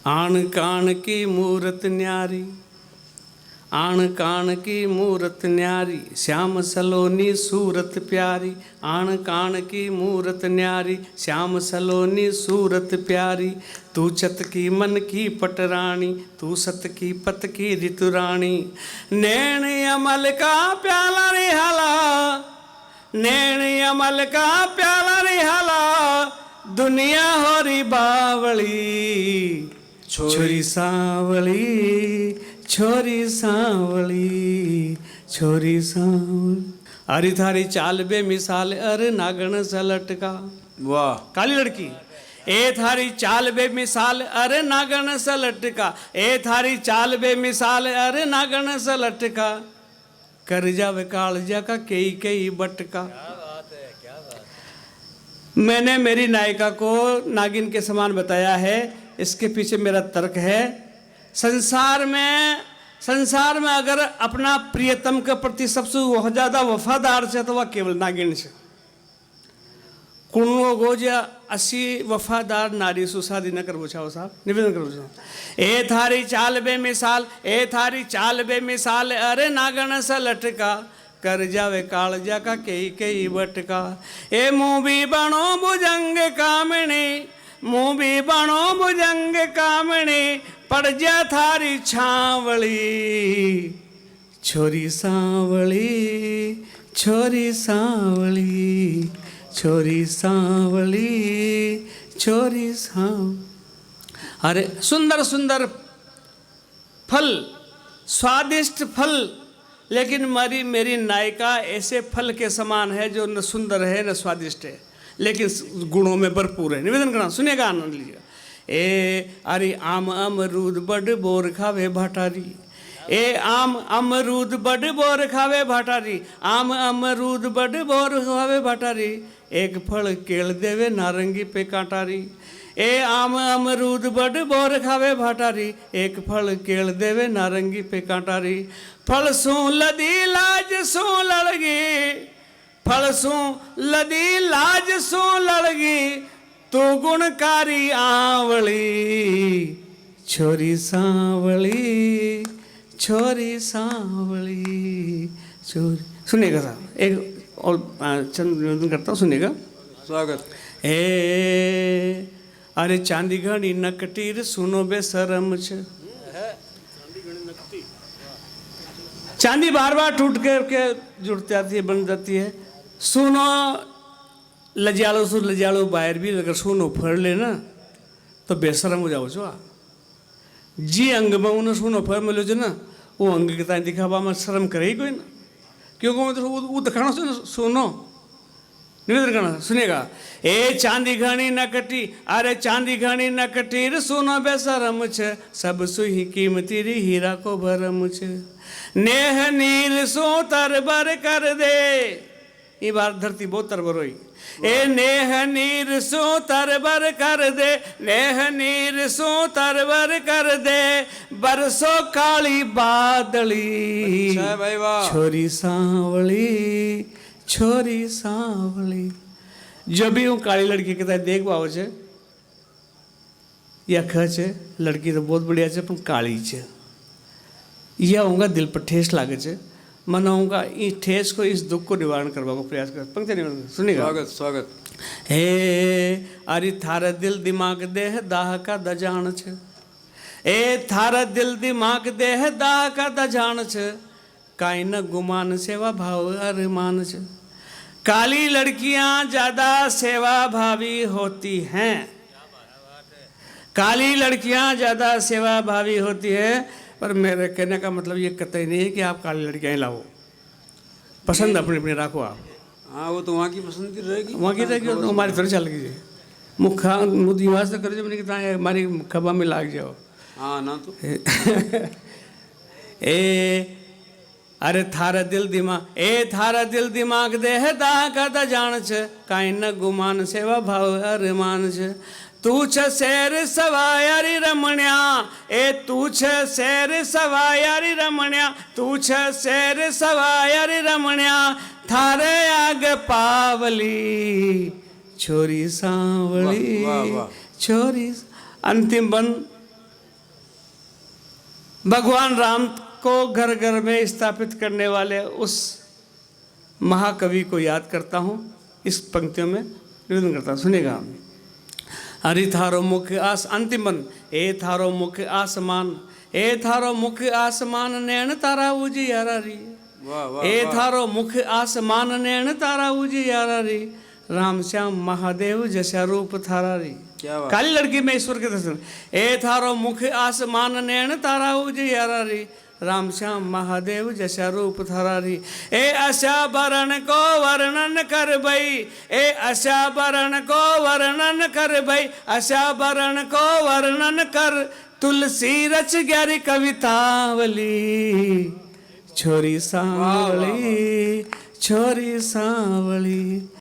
आण कान की मूरत न्यारी, आण कान की मूरत न्यारी, श्याम सलोनी सूरत प्यारी। आण कान की मूरत न्यारी, श्याम सलोनी सूरत प्यारी। तू चत की मन की पटरानी, तू सत की पत की ऋतुरानी। नैन अमल का प्याला रिहाला, नैन अमल का प्याला रिहाला, दुनिया होरी बावली। छोरी सांवली, छोरी सांवली, छोरी सांवली। अरे थारी चाल बे मिसाल अरे नागण सलटका। वाह, काली लड़की। ए थारी चाल बे मिसाल अरे नागण सलटका, ए थारी चाल बे मिसाल अरे नागण सलटका। कर जावे कालजा का कई कई बटका। मैंने मेरी नायिका को नागिन के समान बताया है। इसके पीछे मेरा तर्क है, संसार में अगर अपना प्रियतम के प्रति सबसे बहुत ज्यादा वफादार से तो वह केवल नागिन से। कुणो गोजा असी वफादार नारी सुशादी न कर पूछा साहब, निवेदन कर पूछा। ए थारी चाल बे मिसाल, ए थारी चाल बे मिसाल अरे नागण सा लटका। कर जावे कालजा का कई कई बटका। ए मुँह भी बनो भुजंग कामणी, मुँह भी बनो भुजंग कामणी, पड़ जा थारी छावली। छोरी सांवली, छोरी सांवली, छोरी सांवली, छोरी सांवली। अरे सुंदर सुंदर फल, स्वादिष्ट फल, लेकिन मेरी नायिका ऐसे फल के समान है जो न सुंदर है न स्वादिष्ट है, लेकिन गुणों में भरपूर है। निवेदन करना, सुनिएगा, आनंद लीजिएगा। ए अरे आम अमरूद बड़ बोर खावे भाटारी, ए आम अमरूद बड़ बोर खावे भाटारी, आम अमरूद बड़ बोर खावे भाटारी। एक फल केल देवे नारंगी पे कांटारी। ए आम अमरूद बड़ बोर खावे भाटारी, एक फल केल देवे नारंगी पे कांटारी। फल सू लदी लाज सू लड़गी, फल सू लदी लाज सू लड़गी, तू गुणकारी आवली। छोरी सांवली, छोरी सांवली, छोरी। सुनिएगा साहब, एक और चंद निवेदन करता हूँ, सुनिएगा। स्वागत। ए अरे चांदी घड़ी नकटीर सुनो बेशरम छ। चांदी बार बार टूट करके जुड़ जाती है, बन जाती है। सुनो लजालो सु लजालो बाहर भी अगर सुनो फर लेना तो बेशरम हो जाओ छो। जी अंग में उन्हें सुनो फर मिलो जो ना, वो अंग के ताई दिखावा में शर्म करे ही कोई ना, क्योंकि वो दिखाना सुनो। निवेदन करना, सुनिएगा। ए चांदी घनी नकटी, अरे चांदी घनी नकटी सुनो बेशरम छ, सब सुही कीमती री हीरा को भरम छ। नेह नील सो तरबर कर दे, ये बार धरती बहुत तरबर हुई। ए नेह नीर सो तरबर कर दे, नेह नीर सो तरबर कर दे, बरसो काली बादली। अच्छा भाई वाह। छोरी सांवली, छोरी सांवली। जो भी हूँ काली लड़की के देख पाओ छे या खच है, लड़की तो बहुत बढ़िया है पर काली है। यह होगा दिल पर ठेस लागे छे, मन होगा इस ठेस को, इस दुख को निवारण करवा को प्रयास कर। पंक्ति निवारण सुनिएगा। स्वागत स्वागत। हे अरे थारा दिल दिमाग देह दाह का दजान छ, ए थारा दिल दिमाग देह दाह का दजान छ, काई न गुमान सेवा भाव अरमान छ। काली लड़कियां ज्यादा सेवा भावी होती हैं, काली लड़कियां ज्यादा सेवा भावी होती है। पर मेरे कहने का मतलब ये कतई नहीं है कि आप काली लड़कियां लाओ, पसंद अपनी अपनी रखो आप। हाँ वो तो वहाँ की पसंद की रहेगी, वहाँ की रहेगी तो हमारी तरह चल गई मुखा मुदिवास तो कर जो मैंने कहा हमारी खबा में लाग जाओ। हाँ ना तो ए अरे थारा दिल दिमाग, ए थारा दिल दिमाग देह दाह का दा जान छ, काई न गुमान सेवा भाव अरमान छ। तू छ शेर सवायारी रमण्या, ए तू छ शेर सवायारी रमण्या, तू छ शेर सवायारी रमण्या, थारे आग पावली। छोरी सांवली, वाह, वाह, वाह। छोरी। अंतिम बन भगवान राम को घर घर में स्थापित करने वाले उस महाकवि को याद करता हूँ, इस पंक्तियों में निवेदन करता हूँ, सुनेगा। हरि थारो मुख आस अंतिम बन, ए थारो मुख आसमान, ए थारो मुख आसमान नैन तारा उजियारा री, वाह वाह ए वाह। थारो मुख आसमान नैन तारा उजियारा री, राम श्याम महादेव जैसा रूप थारा री। क्या बात। काली लड़की में ईश्वर के दर्शन। ए थारो मुख आसमान नैन तारा उजियारा री, राम श्याम महादेव जैसा रूप थारा री। ए आशा वरण को वर्णन कर भई, ए आशा वरण को वर्णन कर भई, आशा वरण को वर्णन कर, तुलसी रच ग्यारी कवितावली, छोरी सांवली, छोरी सांवली।